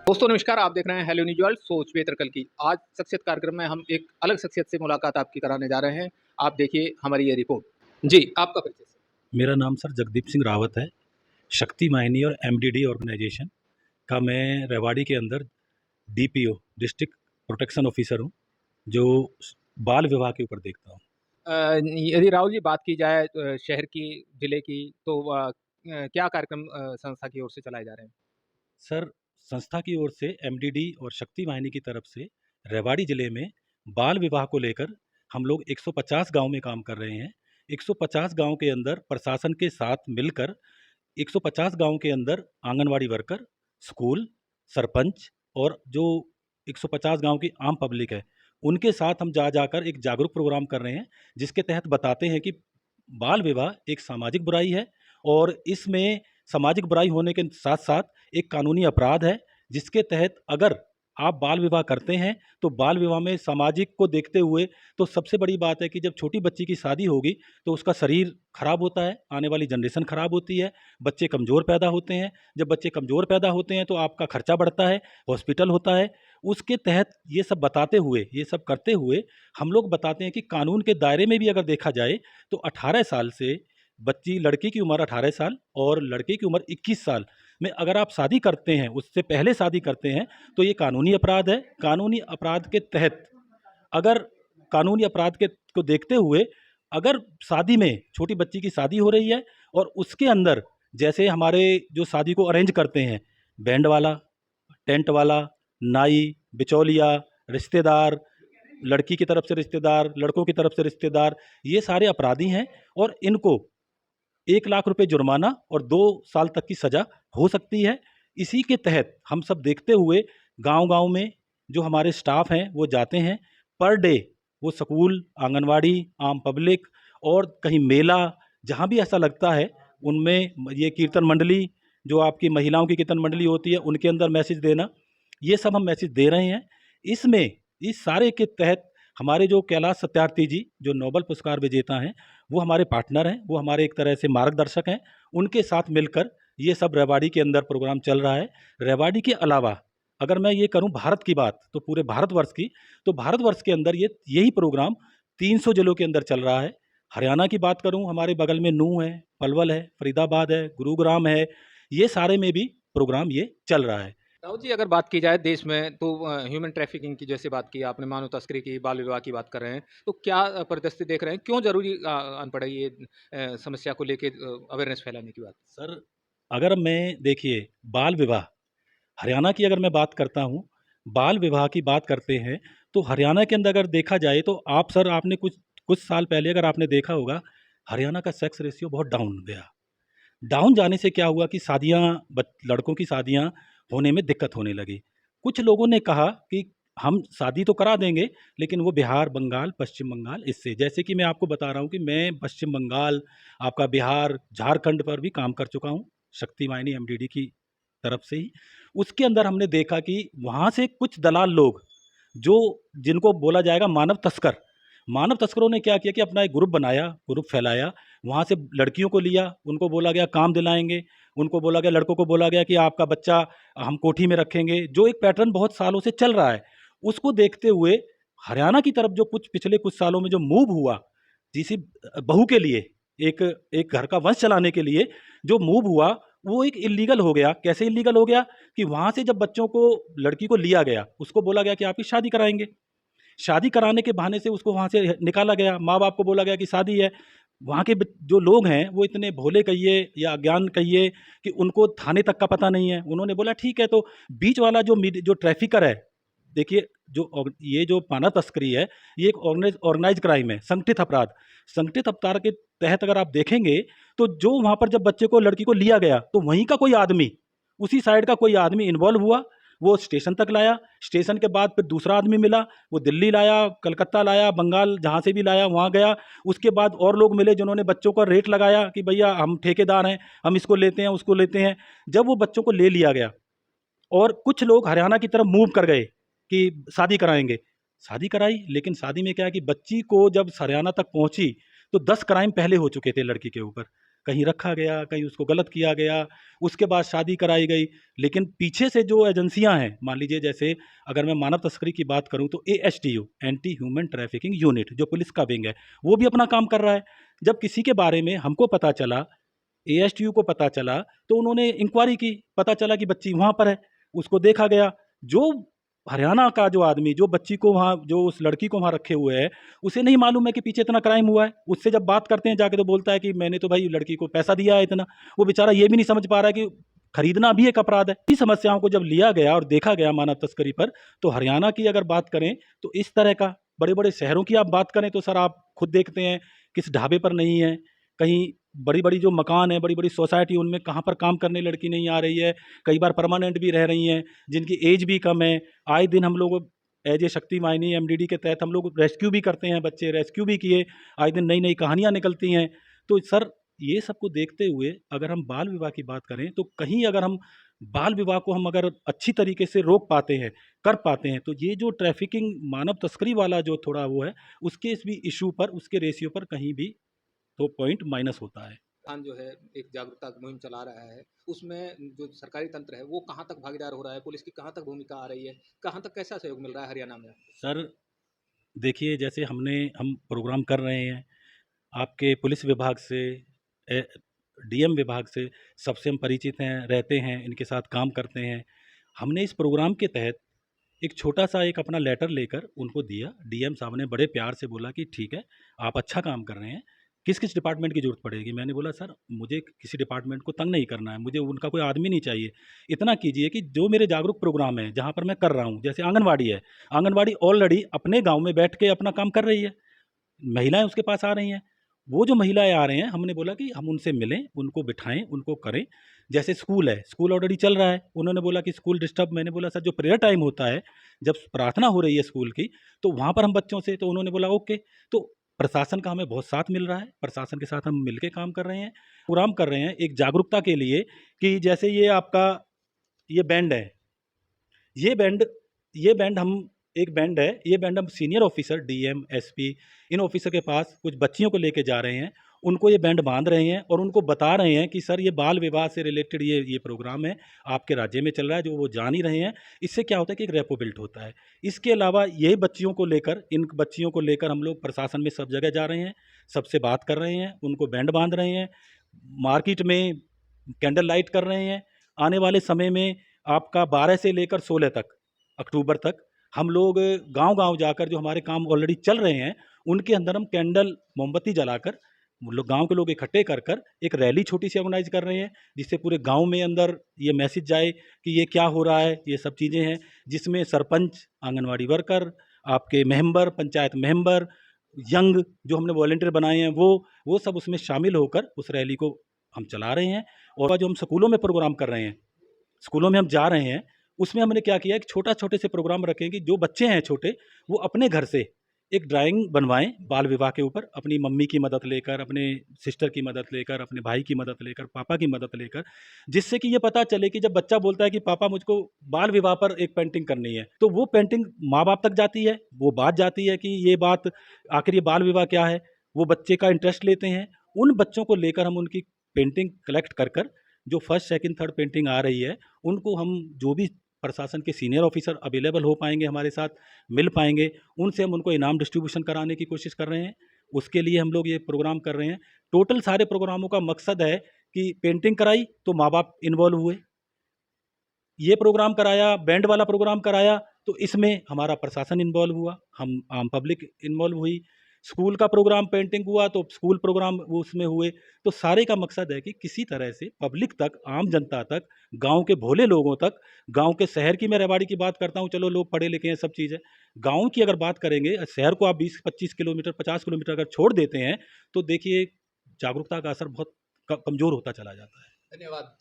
दोस्तों नमस्कार, आप देख रहे हैं हेलो न्यूज़ वर्ल्ड सोच बेहतर कल की। आज शख्सियत कार्यक्रम में हम एक अलग शख्सियत से मुलाकात आपकी कराने जा रहे हैं। आप देखिए हमारी ये रिपोर्ट। जी, आपका परिचय सर। मेरा नाम सर जगदीप सिंह रावत है। शक्ति मायनी और एमडीडी ऑर्गेनाइजेशन का मैं रेवाड़ी के अंदर डीपीओ डिस्ट्रिक्ट प्रोटेक्शन ऑफिसर हूँ, जो बाल विवाह के ऊपर देखता हूँ। यदि राहुल जी बात की जाए शहर की, जिले की, तो क्या कार्यक्रम संस्था की ओर से चलाए जा रहे हैं? सर, संस्था की ओर से एमडीडी और शक्ति वाहिनी की तरफ से रेवाड़ी ज़िले में बाल विवाह को लेकर हम लोग 150 गांव में काम कर रहे हैं। 150 गांव के अंदर प्रशासन के साथ मिलकर 150 गांव के अंदर आंगनवाड़ी वर्कर, स्कूल, सरपंच और जो 150 गांव की आम पब्लिक है, उनके साथ हम जा जाकर एक जागरूक प्रोग्राम कर रहे हैं, जिसके तहत बताते हैं कि बाल विवाह एक सामाजिक बुराई है और इसमें सामाजिक बुराई होने के साथ-साथ एक कानूनी अपराध है, जिसके तहत अगर आप बाल विवाह करते हैं, तो बाल विवाह में सामाजिक को देखते हुए तो सबसे बड़ी बात है कि जब छोटी बच्ची की शादी होगी, तो उसका शरीर खराब होता है, आने वाली जनरेशन खराब होती है, बच्चे कमज़ोर पैदा होते हैं। जब बच्चे कमज़ोर पैदा होते हैं, तो आपका खर्चा बढ़ता है, हॉस्पिटल होता है। उसके तहत ये सब बताते हुए, ये सब करते हुए हम लोग बताते हैं कि कानून के दायरे में भी अगर देखा जाए, तो 18 साल से बच्ची लड़की की उम्र 18 साल और लड़के की उम्र 21 साल में अगर आप शादी करते हैं, उससे पहले शादी करते हैं, तो ये कानूनी अपराध है। कानूनी अपराध के तहत अगर कानूनी अपराध के को देखते हुए अगर शादी में छोटी बच्ची की शादी हो रही है और उसके अंदर जैसे हमारे जो शादी को अरेंज करते हैं, बैंड वाला, टेंट वाला, नाई, बिचौलिया, रिश्तेदार, लड़की की तरफ से रिश्तेदार, लड़कों की तरफ से रिश्तेदार, ये सारे अपराधी हैं और इनको 1 लाख रुपए जुर्माना और 2 साल तक की सज़ा हो सकती है। इसी के तहत हम सब देखते हुए गाँव-गाँव में जो हमारे स्टाफ हैं, वो जाते हैं। पर डे वो स्कूल, आंगनवाड़ी, आम पब्लिक और कहीं मेला, जहाँ भी ऐसा लगता है, उनमें ये कीर्तन मंडली, जो आपकी महिलाओं की कीर्तन मंडली होती है, उनके अंदर मैसेज देना, ये सब हम मैसेज दे रहे हैं। इसमें इस सारे के तहत हमारे जो कैलाश सत्यार्थी जी, जो नोबेल पुरस्कार विजेता हैं, वो हमारे पार्टनर हैं, वो हमारे एक तरह से मार्गदर्शक हैं। उनके साथ मिलकर ये सब रेवाड़ी के अंदर प्रोग्राम चल रहा है। रेवाड़ी के अलावा अगर मैं ये करूँ भारत की बात, तो पूरे भारतवर्ष की, तो भारतवर्ष के अंदर यही प्रोग्राम 300 जिलों के अंदर चल रहा है। हरियाणा की बात करूँ, हमारे बगल में नूंह है, पलवल है, फरीदाबाद है, गुरुग्राम है, ये सारे में भी प्रोग्राम ये चल रहा है। राहुल जी अगर बात की जाए देश में, तो ह्यूमन ट्रैफिकिंग की जैसे बात की आपने, मानव तस्करी की, बाल विवाह की बात कर रहे हैं, तो क्या परिदृश्य देख रहे हैं? क्यों ज़रूरी आन पड़ा ये समस्या को लेके अवेयरनेस फैलाने की बात? सर, अगर मैं देखिए बाल विवाह, हरियाणा की अगर मैं बात करता हूँ, बाल विवाह की बात करते हैं, तो हरियाणा के अंदर अगर देखा जाए तो आप सर आपने कुछ कुछ साल पहले अगर आपने देखा होगा, हरियाणा का सेक्स रेशियो बहुत डाउन गया। डाउन जाने से क्या हुआ कि शादियाँ लड़कों की शादियाँ होने में दिक्कत होने लगी। कुछ लोगों ने कहा कि हम शादी तो करा देंगे, लेकिन वो बिहार, बंगाल, पश्चिम बंगाल इससे, जैसे कि मैं आपको बता रहा हूँ कि मैं पश्चिम बंगाल, आपका बिहार, झारखंड पर भी काम कर चुका हूँ, शक्ति वाहिनी एमडीडी की तरफ से ही। उसके अंदर हमने देखा कि वहाँ से कुछ दलाल लोग, जो जिनको बोला जाएगा मानव तस्करों ने क्या किया कि अपना एक ग्रुप बनाया, ग्रुप फैलाया, वहाँ से लड़कियों को लिया, उनको बोला गया काम दिलाएँगे, उनको बोला गया, लड़कों को बोला गया कि आपका बच्चा हम कोठी में रखेंगे, जो एक पैटर्न बहुत सालों से चल रहा है। उसको देखते हुए हरियाणा की तरफ जो कुछ पिछले कुछ सालों में जो मूव हुआ, किसी बहू के लिए, एक एक घर का वंश चलाने के लिए जो मूव हुआ, वो एक इल्लीगल हो गया। कैसे इल्लीगल हो गया कि वहाँ से जब बच्चों को, लड़की को लिया गया, उसको बोला गया कि आपकी शादी कराएँगे। शादी कराने के बहाने से उसको वहाँ से निकाला गया, माँ-बाप को बोला गया कि शादी है। वहाँ के जो लोग हैं, वो इतने भोले कहिए या अज्ञान कहिए कि उनको थाने तक का पता नहीं है। उन्होंने बोला ठीक है, तो बीच वाला जो ट्रैफ़िकर है, देखिए ये जो मानव तस्करी है, ये एक ऑर्गेनाइज़ क्राइम है, संगठित अपराध। संगठित अपराध के तहत अगर आप देखेंगे, तो जो वहाँ पर जब बच्चे को, लड़की को लिया गया, तो वहीं का कोई आदमी, उसी साइड का कोई आदमी इन्वॉल्व हुआ, वो स्टेशन तक लाया, स्टेशन के बाद फिर दूसरा आदमी मिला, वो दिल्ली लाया, कलकत्ता लाया, बंगाल जहाँ से भी लाया वहाँ गया। उसके बाद और लोग मिले जिन्होंने बच्चों का रेट लगाया कि भैया हम ठेकेदार हैं, हम इसको लेते हैं, उसको लेते हैं। जब वो बच्चों को ले लिया गया और कुछ लोग हरियाणा की तरफ मूव कर गए कि शादी कराएँगे। शादी कराई, लेकिन शादी में क्या है कि बच्ची को जब हरियाणा तक पहुँची, तो 10 क्राइम पहले हो चुके थे लड़की के ऊपर। कहीं रखा गया, कहीं उसको गलत किया गया, उसके बाद शादी कराई गई। लेकिन पीछे से जो एजेंसियां हैं, मान लीजिए जैसे अगर मैं मानव तस्करी की बात करूं तो एएसटीयू, एंटी ह्यूमन ट्रैफिकिंग यूनिट, जो पुलिस का विंग है, वो भी अपना काम कर रहा है। जब किसी के बारे में हमको पता चला, एएसटीयू को पता चला, तो उन्होंने इंक्वायरी की, पता चला कि बच्ची वहां पर है, उसको देखा गया। जो हरियाणा का जो आदमी जो बच्ची को वहाँ, जो उस लड़की को वहाँ रखे हुए है, उसे नहीं मालूम है कि पीछे इतना क्राइम हुआ है। उससे जब बात करते हैं जाके तो बोलता है कि मैंने तो भाई लड़की को पैसा दिया है इतना। वो बेचारा ये भी नहीं समझ पा रहा है कि खरीदना भी एक अपराध है। इस समस्याओं को जब लिया गया और देखा गया मानव तस्करी पर, तो हरियाणा की अगर बात करें तो इस तरह का, बड़े बड़े शहरों की आप बात करें तो सर आप खुद देखते हैं किस ढाबे पर नहीं है, कहीं बड़ी बड़ी जो मकान है, बड़ी बड़ी सोसाइटी, उनमें कहाँ पर काम करने लड़की नहीं आ रही है, कई बार परमानेंट भी रह रही हैं, जिनकी एज भी कम है। आए दिन हम लोग एज ए शक्ति वाहिनी एमडीडी के तहत हम लोग रेस्क्यू भी करते हैं, बच्चे रेस्क्यू भी किए, आए दिन नई नई कहानियां निकलती हैं। तो सर ये सबको देखते हुए अगर हम बाल विवाह की बात करें तो कहीं अगर हम बाल विवाह को हम अगर अच्छी तरीके से रोक पाते हैं, कर पाते हैं, तो ये जो ट्रैफिकिंग मानव तस्करी वाला जो थोड़ा वो है, उसके इस भी इशू पर, उसके रेशियो पर कहीं भी तो पॉइंट माइनस होता है। खान जो है एक जागरूकता मुहिम चला रहा है, उसमें जो सरकारी तंत्र है वो कहाँ तक भागीदार हो रहा है, पुलिस की कहाँ तक भूमिका आ रही है, कहाँ तक कैसा सहयोग मिल रहा है हरियाणा में? सर देखिए, जैसे हम प्रोग्राम कर रहे हैं, आपके पुलिस विभाग से, डीएम विभाग से, सबसे हम परिचित हैं, रहते हैं, इनके साथ काम करते हैं। हमने इस प्रोग्राम के तहत एक छोटा सा एक अपना लेटर लेकर उनको दिया। डीएम साहब ने बड़े प्यार से बोला कि ठीक है, आप अच्छा काम कर रहे हैं, किस किस डिपार्टमेंट की ज़रूरत पड़ेगी। मैंने बोला सर मुझे किसी डिपार्टमेंट को तंग नहीं करना है, मुझे उनका कोई आदमी नहीं चाहिए। इतना कीजिए कि जो मेरे जागरूक प्रोग्राम है जहाँ पर मैं कर रहा हूँ, जैसे आंगनवाड़ी है, आंगनवाड़ी ऑलरेडी अपने गाँव में बैठ के अपना काम कर रही है, महिलाएं उसके पास आ रही हैं। वो जो महिलाएं आ रहे हैं, हमने बोला कि हम उनसे मिलें, उनको बिठाएं, उनको करें। जैसे स्कूल है, स्कूल ऑलरेडी चल रहा है, उन्होंने बोला कि स्कूल डिस्टर्ब, मैंने बोला सर जो प्रेयर टाइम होता है, जब प्रार्थना हो रही है स्कूल की, तो वहाँ पर हम बच्चों से, तो उन्होंने बोला ओके। तो प्रशासन का हमें बहुत साथ मिल रहा है, प्रशासन के साथ हम मिलके काम कर रहे हैं, प्रोग्राम कर रहे हैं एक जागरूकता के लिए। कि जैसे ये आपका ये बैंड है, ये बैंड ये बैंड हम एक बैंड है, ये बैंड हम सीनियर ऑफिसर डीएम, एसपी, इन ऑफिसर के पास कुछ बच्चियों को लेके जा रहे हैं, उनको ये बैंड बांध रहे हैं और उनको बता रहे हैं कि सर ये बाल विवाह से रिलेटेड ये प्रोग्राम है, आपके राज्य में चल रहा है, जो वो जान ही रहे हैं। इससे क्या होता है कि एक रेपो बिल्ट होता है। इसके अलावा यही बच्चियों को लेकर, इन बच्चियों को लेकर हम लोग प्रशासन में सब जगह जा रहे हैं, सबसे बात कर रहे हैं, उनको बैंड बांध रहे हैं, मार्केट में कैंडल लाइट कर रहे हैं। आने वाले समय में आपका 12 से लेकर 16 तक, अक्टूबर तक, हम लोग गांव-गांव जाकर जो हमारे काम ऑलरेडी चल रहे हैं, उनके अंदर हम कैंडल, मोमबत्ती जलाकर, वो लोग गांव के लोग इकट्ठे कर कर एक रैली छोटी सी ऑर्गेनाइज कर रहे हैं, जिससे पूरे गांव में अंदर ये मैसेज जाए कि ये क्या हो रहा है, ये सब चीज़ें हैं, जिसमें सरपंच, आंगनवाड़ी वर्कर, आपके मेंबर, पंचायत मेंबर, यंग जो हमने वॉलंटियर बनाए हैं, वो सब उसमें शामिल होकर उस रैली को हम चला रहे हैं। और जो हम स्कूलों में प्रोग्राम कर रहे हैं, स्कूलों में हम जा रहे हैं, उसमें हमने क्या किया, एक छोटे से प्रोग्राम रखें कि जो बच्चे हैं छोटे, वो अपने घर से एक ड्राइंग बनवाएं बाल विवाह के ऊपर, अपनी मम्मी की मदद लेकर, अपने सिस्टर की मदद लेकर, अपने भाई की मदद लेकर, पापा की मदद लेकर, जिससे कि ये पता चले कि जब बच्चा बोलता है कि पापा मुझको बाल विवाह पर एक पेंटिंग करनी है, तो वो पेंटिंग माँ बाप तक जाती है, वो बात जाती है कि ये बात आखिर ये बाल विवाह क्या है, वो बच्चे का इंटरेस्ट लेते हैं। उन बच्चों को लेकर हम उनकी पेंटिंग कलेक्ट कर कर, जो फर्स्ट सेकंड थर्ड पेंटिंग आ रही है, उनको हम, जो भी प्रशासन के सीनियर ऑफिसर अवेलेबल हो पाएंगे हमारे साथ, मिल पाएंगे, उनसे हम उनको इनाम डिस्ट्रीब्यूशन कराने की कोशिश कर रहे हैं। उसके लिए हम लोग ये प्रोग्राम कर रहे हैं। टोटल सारे प्रोग्रामों का मकसद है कि पेंटिंग कराई तो माँ बाप इन्वॉल्व हुए, ये प्रोग्राम कराया, बैंड वाला प्रोग्राम कराया, तो इसमें हमारा प्रशासन इन्वॉल्व हुआ, हम आम पब्लिक इन्वॉल्व हुई। स्कूल का प्रोग्राम पेंटिंग हुआ तो स्कूल प्रोग्राम वो उसमें हुए। तो सारे का मकसद है कि किसी तरह से पब्लिक तक, आम जनता तक, गांव के भोले लोगों तक, गांव के, शहर की मैं रेवाड़ी की बात करता हूं, चलो लोग पढ़े लिखे हैं, सब चीज़ है। गांव की अगर बात करेंगे, शहर को आप 20-25 किलोमीटर, 50 किलोमीटर अगर छोड़ देते हैं, तो देखिए जागरूकता का असर बहुत कमज़ोर होता चला जाता है। धन्यवाद।